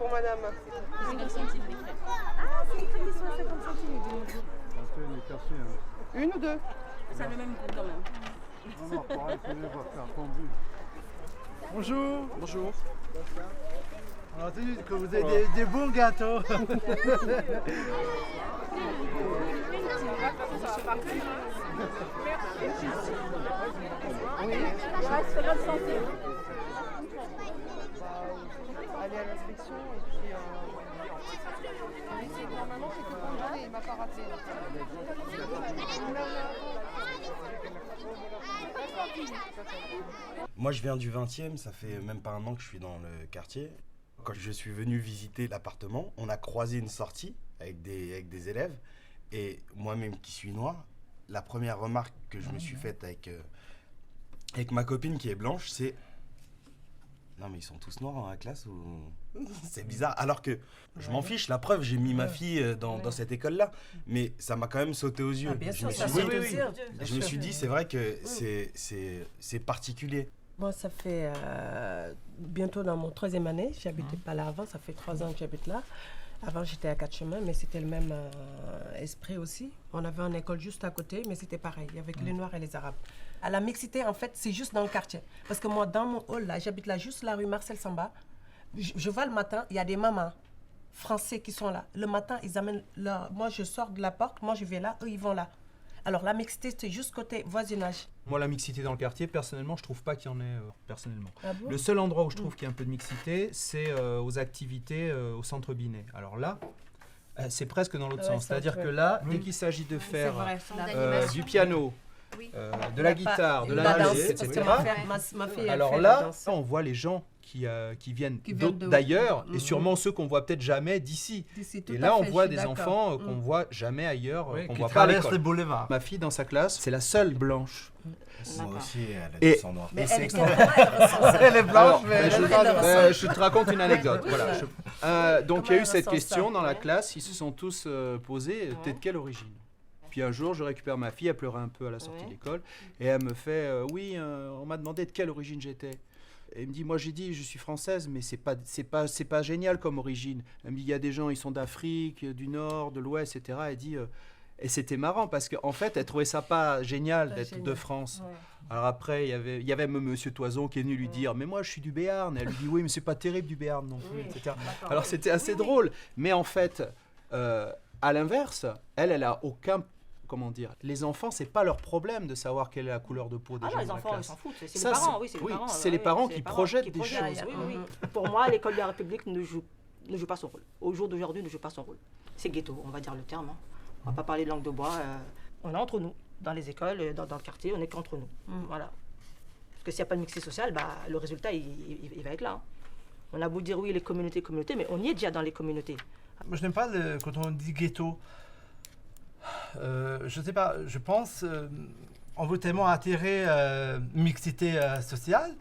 pour madame. 50 centimes les crêpes. Ah, c'est les crêpes qui sont à 50 centimes de nos jours. Une ou deux? Ça a le même goût quand même. Bonjour. Bonjour. On a entendu que vous avez des bons gâteaux. Aller à l'inspection et puis on a essayé de voir maman, j'ai fait contrôler et il m'a pas rappelé. Moi, je viens du 20e, ça fait même pas un an que je suis dans le quartier. Quand je suis venu visiter l'appartement, on a croisé une sortie avec des élèves. Et moi-même qui suis noir, la première remarque que je me suis faite avec ma copine qui est blanche, c'est « Non mais ils sont tous noirs dans la classe ou... » C'est bizarre, alors que je m'en fiche, la preuve, j'ai mis ma fille dans cette école-là. Mais ça m'a quand même sauté aux yeux. Ah, bien je sûr, me ça suis saute dit, aux yeux. je me suis dit, c'est vrai que c'est particulier. Moi, ça fait bientôt dans mon 3e année. J'habitais pas là avant, ça fait 3 ans que j'habite là. Avant, j'étais à 4 chemins, mais c'était le même esprit aussi. On avait une école juste à côté, mais c'était pareil, avec les Noirs et les Arabes. À la mixité, en fait, c'est juste dans le quartier. Parce que moi, dans mon hall, là, j'habite là, juste la rue Marcel Samba. Je vois le matin, il y a des mamans français qui sont là. Le matin, ils amènent leur... Moi, je sors de la porte, moi, je vais là, eux, ils vont là. Alors, la mixité, c'est juste côté voisinage. Moi, la mixité dans le quartier, personnellement, je trouve pas qu'il y en ait, personnellement. Ah bon? Le seul endroit où je trouve qu'il y a un peu de mixité, c'est aux activités au centre Binet. Alors là, c'est presque dans l'autre sens. C'est-à-dire que là, dès qu'il s'agit de faire du piano, de la guitare, de la musique, etc. Ma fille, Alors là, on voit les gens qui viennent d'ailleurs, et sûrement ceux qu'on voit peut-être jamais d'ici. Et là, on voit des enfants qu'on voit jamais ailleurs, qu'on voit pas à l'école. Les boulevards. Ma fille, dans sa classe, c'est la seule blanche. Moi aussi, elle a Et- du sang noir. Mais c'est elle Elle est blanche, mais je te raconte une anecdote. Voilà. Donc il y a eu cette question dans la classe, ils se sont tous posés, t'es de quelle origine? Puis un jour, je récupère ma fille, elle pleurait un peu à la sortie de l'école, et elle me fait oui, on m'a demandé de quelle origine j'étais. Et elle me dit, moi j'ai dit, je suis française, mais c'est pas génial comme origine. Elle me dit, il y a des gens, ils sont d'Afrique, du Nord, de l'Ouest, etc. Elle dit, et c'était marrant parce qu'en fait, elle trouvait ça pas génial d'être de France. Ouais. Alors après, il y avait même Monsieur Toison qui est venu lui dire, mais moi je suis du Béarn. Elle lui dit, oui, mais c'est pas terrible du Béarn non plus, etc. Alors c'était assez drôle. Mais en fait, à l'inverse, elle a aucun... Comment dire, les enfants, c'est pas leur problème de savoir quelle est la couleur de peau des gens. Les dans la enfants, classe. ils s'en foutent. C'est les parents, c'est les parents qui projettent des choses. Oui. Pour moi, l'école de la République ne joue pas son rôle. Au jour d'aujourd'hui, ne joue pas son rôle. C'est ghetto, on va dire le terme. Hein. On va pas parler de langue de bois. On est entre nous, dans les écoles, dans le quartier, on est qu'entre nous. Voilà. Parce que s'il n'y a pas de mixité sociale, le résultat, il va être là. Hein. On a beau dire oui, les communautés, mais on y est déjà dans les communautés. Moi, je n'aime pas quand on dit ghetto. Je sais pas, je pense on veut tellement attirer mixité sociale,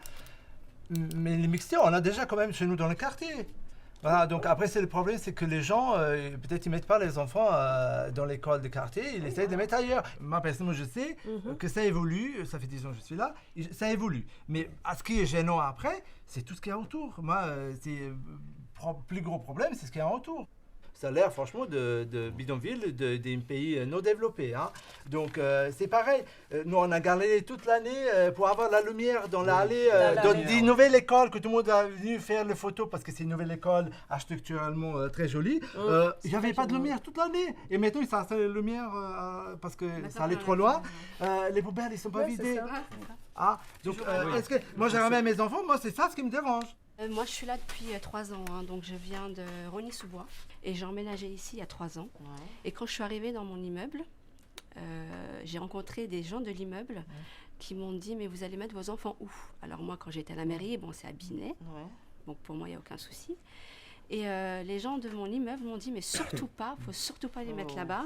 mais les mixités, on a déjà quand même chez nous dans le quartier. Voilà, donc après, le problème, c'est que les gens, peut-être, ils ne mettent pas les enfants dans l'école de quartier, ils essayent de les mettre ailleurs. Moi, personnellement, je sais que ça évolue, ça fait 10 ans que je suis là, ça évolue. Mais ce qui est gênant après, c'est tout ce qu'il y a autour. Moi, le plus gros problème, c'est ce qu'il y a autour. Ça a l'air franchement de bidonville, d'un pays non développé. Hein. Donc c'est pareil. Nous, on a galéré toute l'année pour avoir la lumière dans l'allée d'une nouvelle école que tout le monde a venu faire les photos parce que c'est une nouvelle école architecturalement très jolie. Il n'y avait pas de lumière toute l'année. Et maintenant, ils sont installés la lumière parce que ça allait trop loin. Les poubelles, ils ne sont pas vidées. Ah, donc, est-ce que moi, j'ai ramené mes enfants, moi, c'est ça ce qui me dérange. Moi, je suis là depuis 3 ans, hein, donc je viens de Rosny-sous-Bois et j'ai emménagé ici il y a 3 ans. Ouais. Et quand je suis arrivée dans mon immeuble, j'ai rencontré des gens de l'immeuble qui m'ont dit « mais vous allez mettre vos enfants où ?» Alors moi, quand j'étais à la mairie, bon, c'est à Binet, donc pour moi, il n'y a aucun souci. Et les gens de mon immeuble m'ont dit « mais surtout pas, il ne faut surtout pas les mettre là-bas.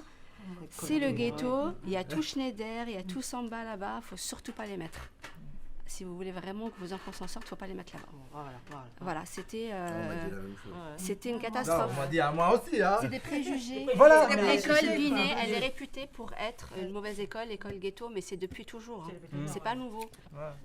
C'est le ghetto, il y a tout Schneider, il y a tout Samba là-bas, il ne faut surtout pas les mettre. » Si vous voulez vraiment que vos enfants s'en sortent, il ne faut pas les mettre là-bas. Voilà, c'était une catastrophe. On m'a dit à moi aussi. Hein. C'est des préjugés. Voilà, l'école Binet, elle est réputée pour être une mauvaise école, l'école ghetto, mais c'est depuis toujours. Hein. C'est pas nouveau.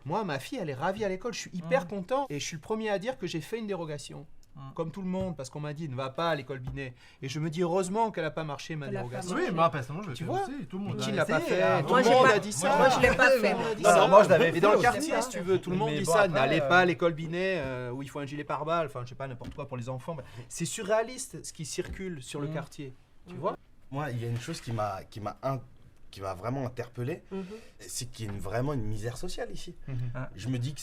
Moi, ma fille, elle est ravie à l'école. Je suis hyper content et je suis le premier à dire que j'ai fait une dérogation. comme tout le monde, parce qu'on m'a dit ne va pas à l'école Binet. Et je me dis heureusement qu'elle n'a pas marché ma Elle a pas dérogation. marché. Oui, moi personnellement, je le Tu fais vois, aussi. Tout le monde Qui a l'a pas essayé, fait hein. Tout Moi, le j'ai monde pas- a dit ça. moi, je l'ai pas fait. Tout le monde a dit Non, ça. non, moi, je l'avais Et fait dans le aussi, quartier, hein. si tu veux, tout le monde Mais dit bon, ça. après, N'allez pas à l'école Binet où il faut un gilet pare-balles, enfin, je sais pas, n'importe quoi pour les enfants. C'est surréaliste ce qui circule sur le quartier. Tu vois? Moi, il y a une chose qui m'a vraiment interpellé, c'est qu'il y a vraiment une misère sociale ici. Je me dis que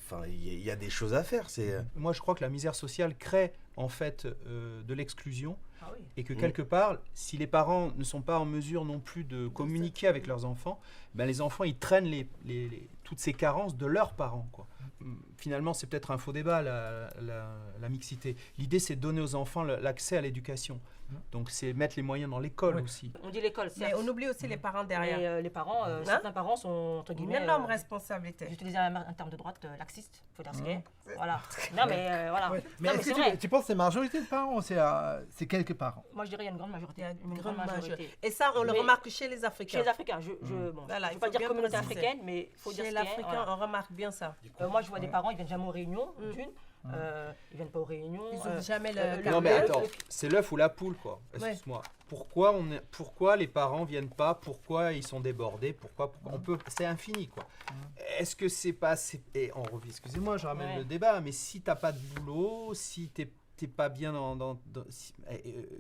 enfin, il y a des choses à faire. Moi, je crois que la misère sociale crée en fait de l'exclusion Ah oui. et que quelque part, si les parents ne sont pas en mesure non plus de communiquer avec leurs enfants, ben les enfants ils traînent toutes ces carences de leurs parents, quoi. Finalement, c'est peut-être un faux débat la mixité. L'idée, c'est de donner aux enfants l'accès à l'éducation. Donc, c'est mettre les moyens dans l'école aussi. On dit l'école, Mais certes. on oublie aussi les parents Mais derrière. les parents, certains parents sont entre guillemets. Une énorme responsabilité. J'utilisais un terme de droite, laxiste, faut dire ce qu'il est. Voilà. Non mais voilà. Ouais. Non, Mais mais est-ce c'est que vrai. tu penses que c'est majorité de parents ou c'est quelques parents? Moi je dirais il y a une grande majorité. Une Grande grande majorité. majorité. Et ça, on le Mais- remarque chez les Chez Africains. les Africains, bon, Voilà, je il ne veux pas faut dire bien communauté préciser. africaine, mais il faut dire Chez ce qu'il est. l'Africain, Voilà. on remarque bien ça. Moi je vois des parents, ils viennent jamais aux réunions, d'une. Ils viennent pas aux réunions. Ils ouvrent jamais le- le Non, mais carnet. attends, c'est l'œuf ou la poule, quoi. Excuse-moi. Pourquoi les parents viennent pas? Pourquoi ils sont débordés? Pourquoi c'est infini, quoi. Est-ce que c'est pas et on revient, excusez-moi, je ramène Ouais. le débat, mais si t'as pas de boulot, si t'es pas bien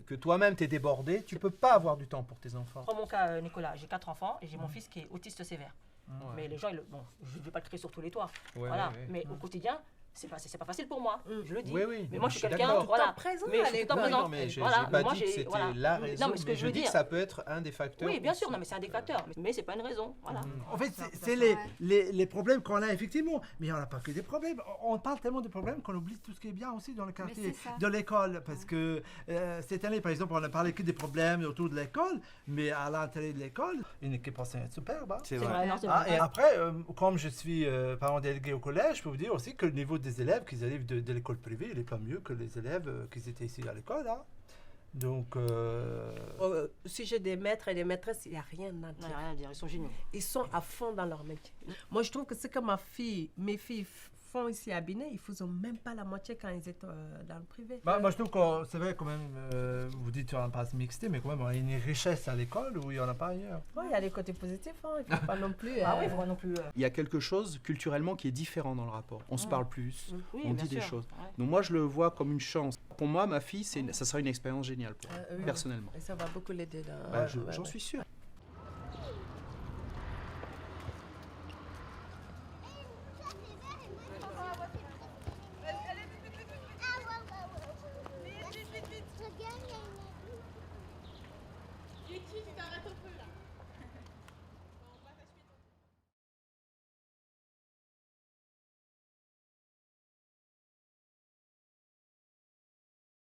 que toi-même t'es débordé, tu peux pas avoir du temps pour tes enfants. Prends mon cas, Nicolas, j'ai 4 enfants et j'ai mon fils qui est autiste sévère. Ouais. Mais les gens, bon, je ne vais pas le crier sur tous les toits. Ouais, voilà. ouais, ouais. Mais au quotidien, c'est pas facile pour moi. Je le dis. Oui, oui, Mais moi je suis je suis quelqu'un, d'accord. voilà. Présent Mais je à suis tout le temps l'école. présent. Non, mais j'ai Voilà, pas moi, dit que c'était voilà. la raison, Non, mais ce que mais je je veux dis que dire. ça peut être un des facteurs. Oui, bien sûr, aussi. non, mais c'est un des facteurs. Mais c'est pas une raison. Voilà. En fait, c'est Ouais. les problèmes qu'on a effectivement. Mais il n'y en a pas que des problèmes. On parle tellement de problèmes qu'on oublie tout ce qui est bien aussi dans le quartier, c'est ça. de l'école. Parce que cette année, par exemple, on a parlé que des problèmes autour de l'école. Mais à l'intérieur de l'école, une équipe enseignante superbe. Hein. C'est C'est vrai. vrai, non, c'est Ah, vrai. et après, comme je suis parent délégué au collège, je peux vous dire aussi que le niveau des élèves qui arrivent de l'école privée, il n'est pas mieux que les élèves qui étaient ici à l'école. Hein. Donc, Au sujet des maîtres et des maîtresses, il n'y a rien à Non, dire. il n'y a rien à dire, ils sont géniaux. Ils sont à fond dans leur métier. Moi, je trouve que ce que mes filles font ici à Binet, ils ne faisaient même pas la moitié quand ils étaient dans le privé. moi, je trouve que c'est vrai quand même, vous dites qu'il n'y en a pas assez mixité, mais quand même, on a une richesse à l'école où il n'y en a pas ailleurs. Ouais, il y a des côtés positifs, hein. Il ne faut pas non plus... Ah oui, moi non plus. Il y a quelque chose culturellement qui est différent dans le rapport. On se parle plus, Oui, on bien dit des sûr. choses. Ouais. Donc moi, je le vois comme une chance. Pour moi, ma fille, ça sera une expérience géniale, pour elle, oui. personnellement. Et ça va beaucoup l'aider dans... Bah, ouais, j'en ouais. suis sûr.